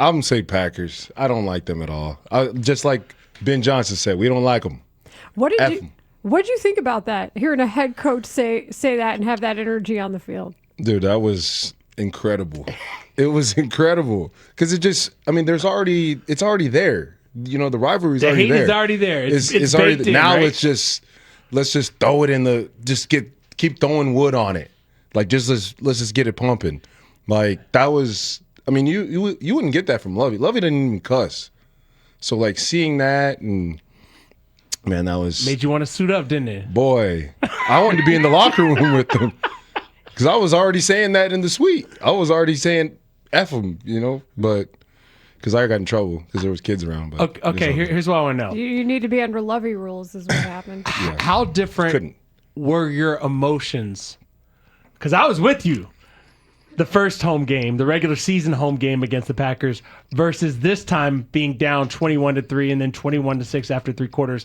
I'm going to say Packers. I don't like them at all. Just like Ben Johnson said, we don't like them. What did you think about that? Hearing a head coach say that and have that energy on the field. Dude, that was incredible. It was incredible because it's already there. You know, the rivalry's already there. The hate is already there. It's already baked in, now. right? Let's just throw it in keep throwing wood on it. Like let's just get it pumping. Like that was. I mean, you wouldn't get that from Lovey. Lovey didn't even cuss. So like seeing that and. Man, that was... Made you want to suit up, didn't it? Boy, I wanted to be in the locker room with them. Because I was already saying that in the suite. I was already saying F them, you know? But... Because I got in trouble because there was kids around. But okay, here's what I want to know. You need to be under Lovey rules is what happened. Yeah. How different were your emotions? Because I was with you. The first home game, the regular season home game against the Packers versus this time being down 21-3 and then 21-6 after 3 quarters.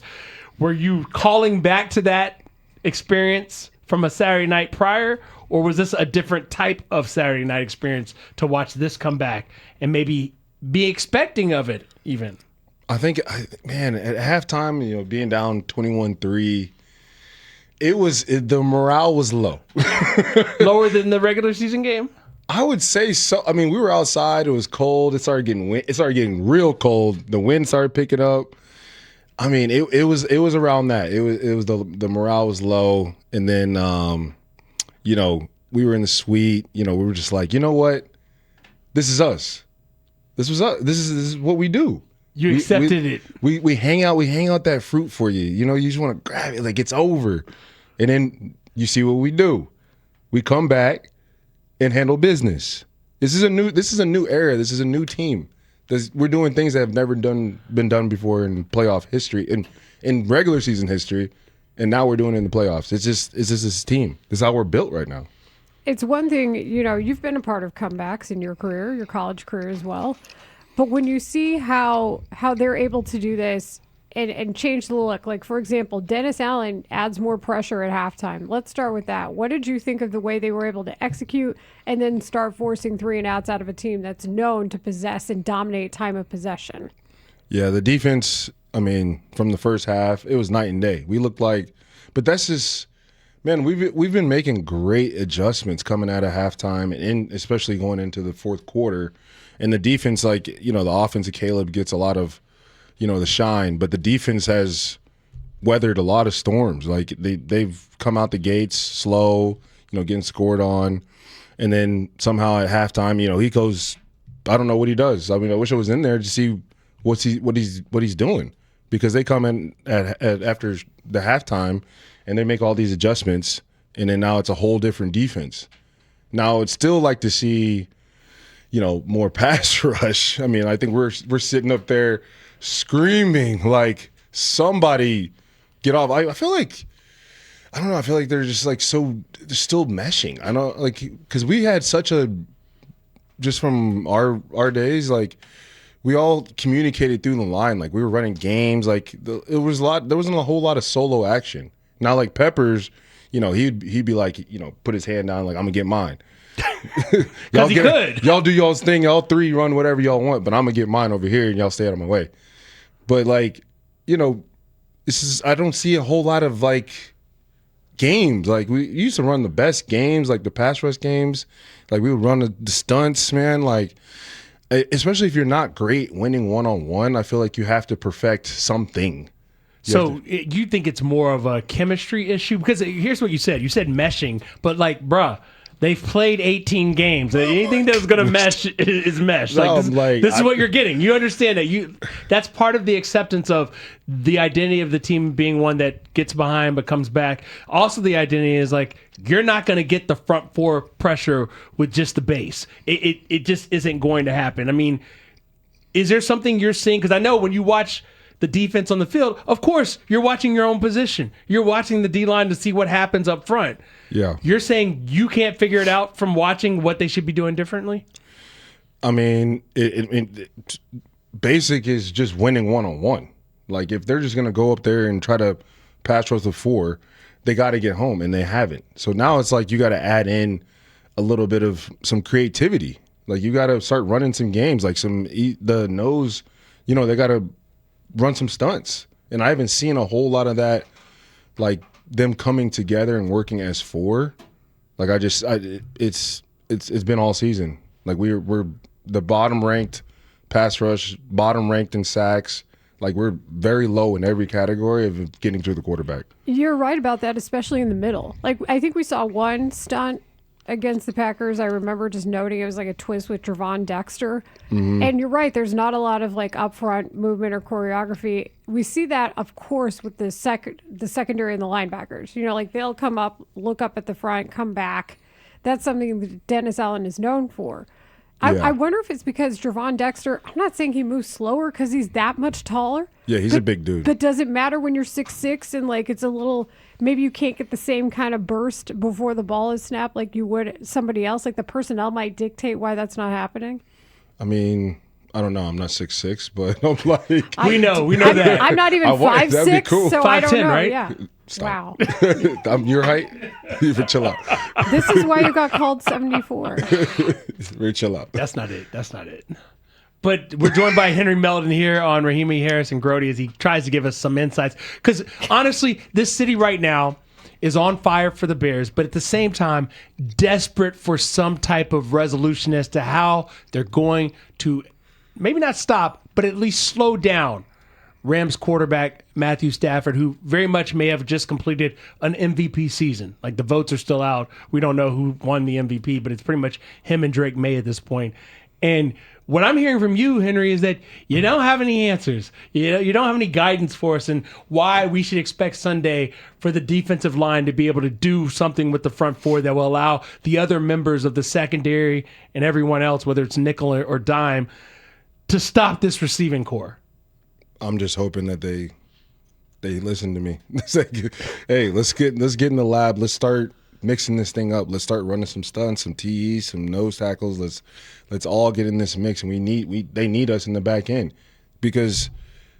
Were you calling back to that experience from a Saturday night prior, or was this a different type of Saturday night experience to watch this come back and maybe be expecting of it even? I think, man, at halftime, you know, being down 21-3, the morale was low. Lower than the regular season game? I would say so. I mean, we were outside. It was cold. It started getting real cold. The wind started picking up. I mean, it was around that. It was the morale was low, and then you know, we were in the suite. You know, we were just like, you know what, this is us. This was us. This is what we do. You accepted it. We hang out. We hang out that fruit for you. You know, you just want to grab it like it's over, and then you see what we do. We come back and handle business. This is a new era. This is a new team. We're doing things that have never been done before in playoff history, in regular season history, and now we're doing it in the playoffs. It's just this team. This is how we're built right now. It's one thing, you know, you've been a part of comebacks in your career, your college career as well. But when you see how they're able to do this and change the look, like, for example, Dennis Allen adds more pressure at halftime. Let's start with that. What did you think of the way they were able to execute and then start forcing 3 and outs out of a team that's known to possess and dominate time of possession? Yeah, the defense, I mean, from the first half, it was night and day. We looked like, but that's just, man, we've been making great adjustments coming out of halftime and especially going into the fourth quarter. And the defense, like, you know, the offense of Caleb gets a lot of, you know, the shine, but the defense has weathered a lot of storms. Like they've come out the gates slow, you know, getting scored on, and then somehow at halftime, you know, he goes, I don't know what he does. I mean, I wish I was in there to see what he's doing, because they come in at after the halftime and they make all these adjustments, and then now it's a whole different defense. Now it's still like to see, you know, more pass rush. I mean, I think we're sitting up there screaming like, somebody get off. I feel like, I don't know, I feel like they're just like they're still meshing. I know, like, because we had such a, just from our days, like, we all communicated through the line. Like, we were running games. Like, there wasn't a whole lot of solo action. Now, like, Peppers, you know, he'd be like, you know, put his hand down, like, I'm gonna get mine. Because he could. Y'all do y'all's thing. Y'all 3 run whatever y'all want, but I'm gonna get mine over here, and y'all stay out of my way. But, like, you know, I don't see a whole lot of, like, games. Like, we used to run the best games, like the pass rush games. Like, we would run the stunts, man. Like, especially if you're not great winning one-on-one, I feel like you have to perfect something. You think it's more of a chemistry issue? Because here's what you said. You said meshing, but, like, bruh, they've played 18 games. Anything that's going to mesh is mesh. No, this is what you're getting. You understand that. That's part of the acceptance of the identity of the team being one that gets behind but comes back. Also, the identity is like, you're not going to get the front 4 pressure with just the base. It just isn't going to happen. I mean, is there something you're seeing? Because I know when you watch the defense on the field, of course, you're watching your own position. You're watching the D-line to see what happens up front. Yeah. You're saying you can't figure it out from watching what they should be doing differently? I mean, basic is just winning one-on-one. Like, if they're just going to go up there and try to pass rush with 4, they got to get home, and they haven't. So now it's like you got to add in a little bit of some creativity. Like you got to start running some games, like the nose. You know, they got to run some stunts, and I haven't seen a whole lot of that, like them coming together and working as four. Like it's been all season. Like we're the bottom ranked pass rush, bottom ranked in sacks. Like we're very low in every category of getting to the quarterback. You're right about that, especially in the middle. Like I think we saw one stunt against the Packers. I remember just noting it was like a twist with Trevon Dexter. Mm-hmm. And you're right, there's not a lot of like upfront movement or choreography. We see that, of course, with the secondary and the linebackers. You know, like they'll come up, look up at the front, come back. That's something that Dennis Allen is known for. Yeah. I wonder if it's because Trevon Dexter, I'm not saying he moves slower because he's that much taller. Yeah, he's a big dude. But does it matter when you're 6'6" and like it's a little, maybe you can't get the same kind of burst before the ball is snapped like you would somebody else? Like the personnel might dictate why that's not happening? I mean, I don't know. I'm not 6'6", but I'm like... We know that. I'm not even 5'6", that'd be cool. So I don't 5'10", know. right? Yeah. Stop. Wow. I'm your height? You for chill out. This is why you got called 74. Very chill out. That's not it. But we're joined by Henry Melton here on Rahimi, Harris, and Grote as he tries to give us some insights. Because honestly, this city right now is on fire for the Bears, but at the same time, desperate for some type of resolution as to how they're going to maybe not stop, but at least slow down Rams quarterback Matthew Stafford, who very much may have just completed an MVP season. Like the votes are still out. We don't know who won the MVP, but it's pretty much him and Drake May at this point. And what I'm hearing from you, Henry, is that you don't have any answers. You don't have any guidance for us and why we should expect Sunday for the defensive line to be able to do something with the front four that will allow the other members of the secondary and everyone else, whether it's nickel or dime, to stop this receiving core. I'm just hoping that they listen to me. It's like, hey, let's get in the lab. Let's start mixing this thing up. Let's start running some stunts, some TEs, some nose tackles. Let's all get in this mix, and they need us in the back end, because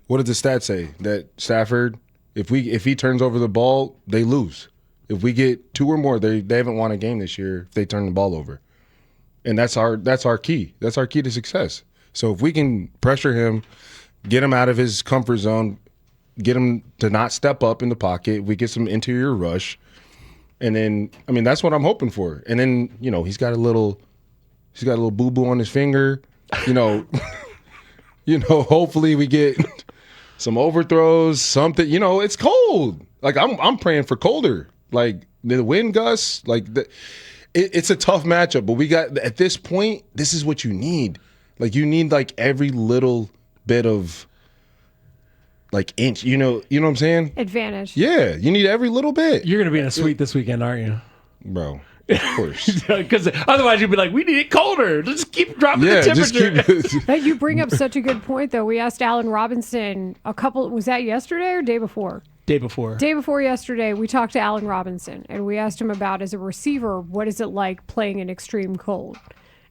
what did the stats say? That Stafford, if he turns over the ball, they lose. If we get 2 or more, they haven't won a game this year if they turn the ball over, and that's our key. That's our key to success. So if we can pressure him, get him out of his comfort zone, get him to not step up in the pocket, we get some interior rush, and then that's what I'm hoping for. And then he's got a little boo-boo on his finger. Hopefully we get some overthrows, something. It's cold. Like I'm praying for colder. Like the wind gusts. Like it's a tough matchup, but we got at this point. This is what you need. Like you need like every little bit of like inch, you know what I'm saying? Advantage. Yeah, you need every little bit. You're going to be in a suite this weekend, aren't you? Bro, of course. Because otherwise you'd be like, we need it colder. Let's keep dropping the temperature. But you bring up such a good point, though. We asked Allen Robinson was that yesterday or day before? Day before yesterday, we talked to Allen Robinson, and we asked him about, as a receiver, what is it like playing in extreme cold?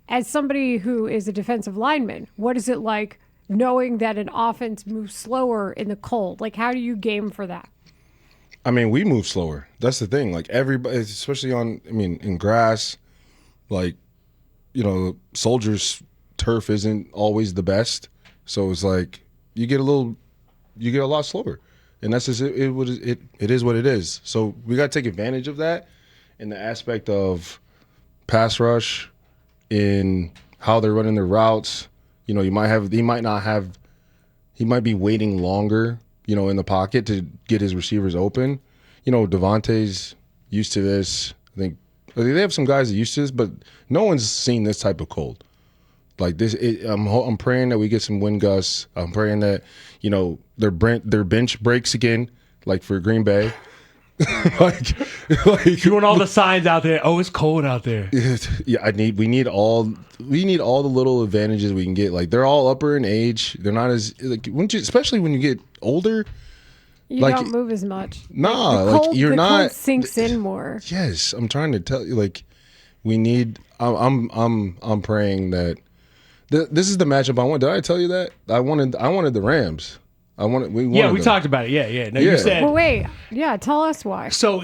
As somebody who is a defensive lineman, what is it like knowing that an offense moves slower in the cold? Like, how do you game for that? We move slower. That's the thing. Like, everybody, especially in grass, like, Soldiers' turf isn't always the best. So it's like, you get a lot slower. And that's just, it is what it is. So we got to take advantage of that in the aspect of pass rush, in how they're running their routes. He might be waiting longer, in the pocket to get his receivers open. Devontae's used to this. I think they have some guys that are used to this, but no one's seen this type of cold. Like this, I'm praying that we get some wind gusts. I'm praying that, their bench breaks again, like for Green Bay. like doing all the signs out there. Oh, it's cold out there. Yeah, we need all the little advantages we can get. Like they're all upper in age. They're not as especially when you get older. You don't move as much. Nah, the cold, you're the not. Cold sinks in more. Yes, I'm trying to tell you. Like we need. I'm praying that this is the matchup I want. Did I tell you that I wanted the Rams? We talked about it. Yeah. No, Yeah. you said. Well, wait. Yeah, tell us why. So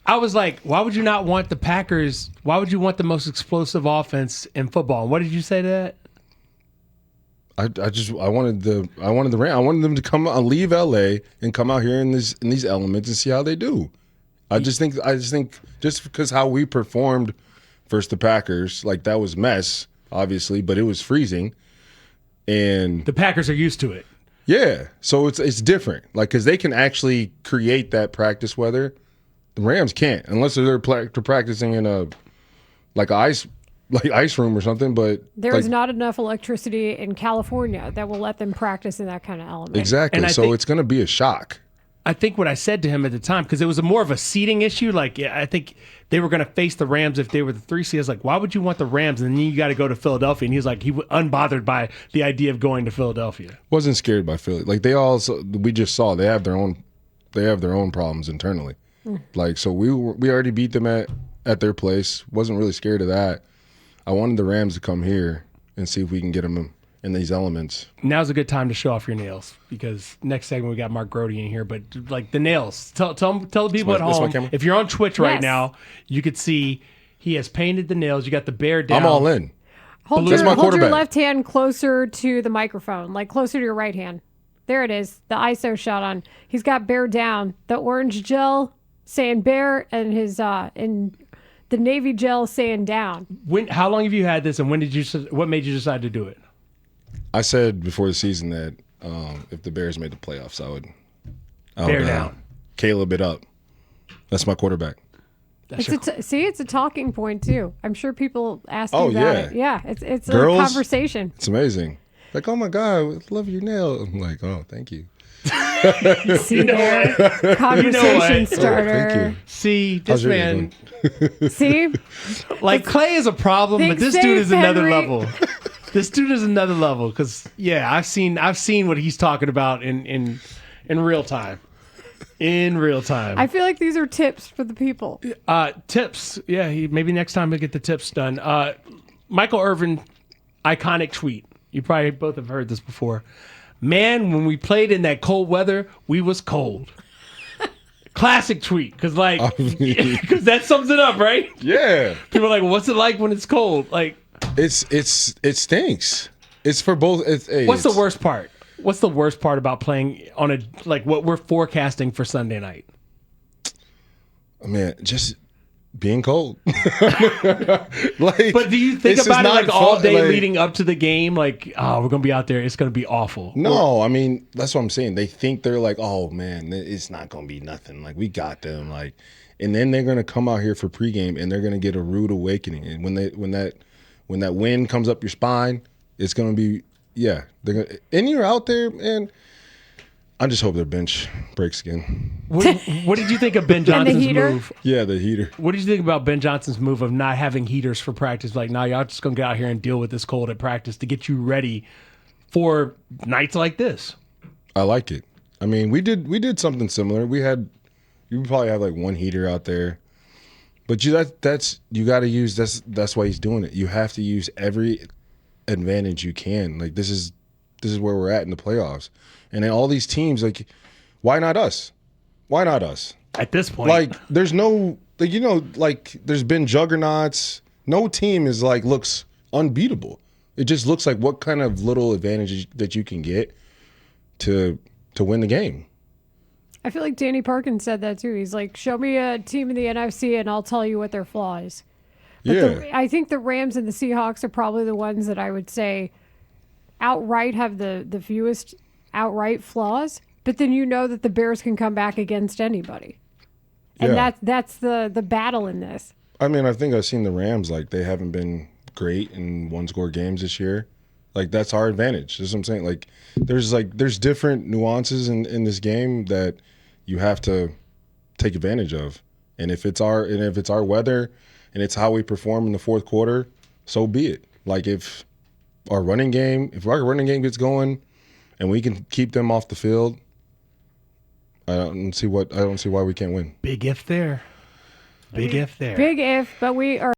I was like, why would you not want the Packers? Why would you want the most explosive offense in football? And what did you say to that? I wanted the Rams. I wanted them to leave LA and come out here in these elements and see how they do. I just think just because how we performed versus the Packers, like that was mess, obviously, but it was freezing, and The Packers are used to it. yeah, so it's different, like because they can actually create that practice weather. The Rams can't unless they're practicing in a ice room or something. But There is not enough electricity in California that will let them practice in that kind of element. exactly. And I So think- it's going to be a shock. I think what I said to him at the time, because it was more of a seeding issue. Like, I think they were going to face the Rams if they were the 3 seed. I was like, why would you want the Rams? And then you got to go to Philadelphia. And he was like, unbothered by the idea of going to Philadelphia. Wasn't scared by Philly. Like we just saw they have their own problems internally. Like so we already beat them at their place. Wasn't really scared of that. I wanted the Rams to come here and see if we can get them in these elements. Now's a good time to show off your nails because next segment we got Mark Grote in here. But like the nails, tell the people at This my home. camera? If you're on Twitch right Yes. now, you could see he has painted the nails. You got the bear down. I'm all in. Hold That's your, my hold your quarterback. left hand closer to the microphone, like closer to your right hand. There it is, the ISO shot on. He's got bear down. The orange gel saying bear, and his and the navy gel saying down. How long have you had this, and what made you decide to do it? I said before the season that if the Bears made the playoffs, I would Bear down. Caleb it up. That's my quarterback. That's It's a talking point too. I'm sure people ask you Oh, about yeah. it. Yeah, it's Girls? a conversation. It's amazing. Like, oh my God, I love your nail. I'm like, oh, thank you. See there, conversation what? starter. Thank you. See, How's this your man, day See, like Clay is a problem, but Think this safe, dude is another Henry. level. This dude is another level because I've seen what he's talking about in real time. In real time. I feel like these are tips for the people. Tips. Yeah, maybe next time we'll get the tips done. Michael Irvin, iconic tweet. You probably both have heard this before. Man, when we played in that cold weather, we was cold. Classic tweet, because that sums it up, right? Yeah. People are like, what's it like when it's cold? Like, It stinks. It's for both. what's the worst part? What's the worst part about playing on what we're forecasting for Sunday night? Man, just being cold. But do you think this is about it not like all fun, day like- leading up to the game? Like, oh, we're gonna be out there. It's gonna be awful. No, I mean that's what I'm saying. They think they're like, oh man, it's not gonna be nothing. Like we got them. Like, and then they're gonna come out here for pregame and they're gonna get a rude awakening. And when that wind comes up your spine, it's gonna be They're gonna, and you're out there, and I just hope their bench breaks again. What did you think of Ben the Johnson's heater? move? Yeah, the heater. What did you think about Ben Johnson's move of not having heaters for practice? Like, nah, y'all just gonna get out here and deal with this cold at practice to get you ready for nights like this. I like it. I mean, we did something similar. You probably have like one heater out there, but you got to use that's why he's doing it. You have to use every advantage you can. Like this is where we're at in the playoffs, and then all these teams, like, why not us? Why not us? At this point, Like, there's no there's been juggernauts. No team is looks unbeatable. It just looks like what kind of little advantage that you can get to win the game. I feel like Danny Parkins said that too. He's like, show me a team in the NFC and I'll tell you what their flaw is. But I think the Rams and the Seahawks are probably the ones that I would say outright have the fewest outright flaws. But then you know that the Bears can come back against anybody. And Yeah. that's the battle in this. I mean, I think I've seen the Rams, they haven't been great in one-score games this year. Like, that's our advantage. That's what I'm saying. Like, there's different nuances in this game that you have to take advantage of. And if it's our weather and it's how we perform in the fourth quarter, so be it. Like, if our running game gets going and we can keep them off the field, I don't see why we can't win. big if there. Big if there. Big if, but we are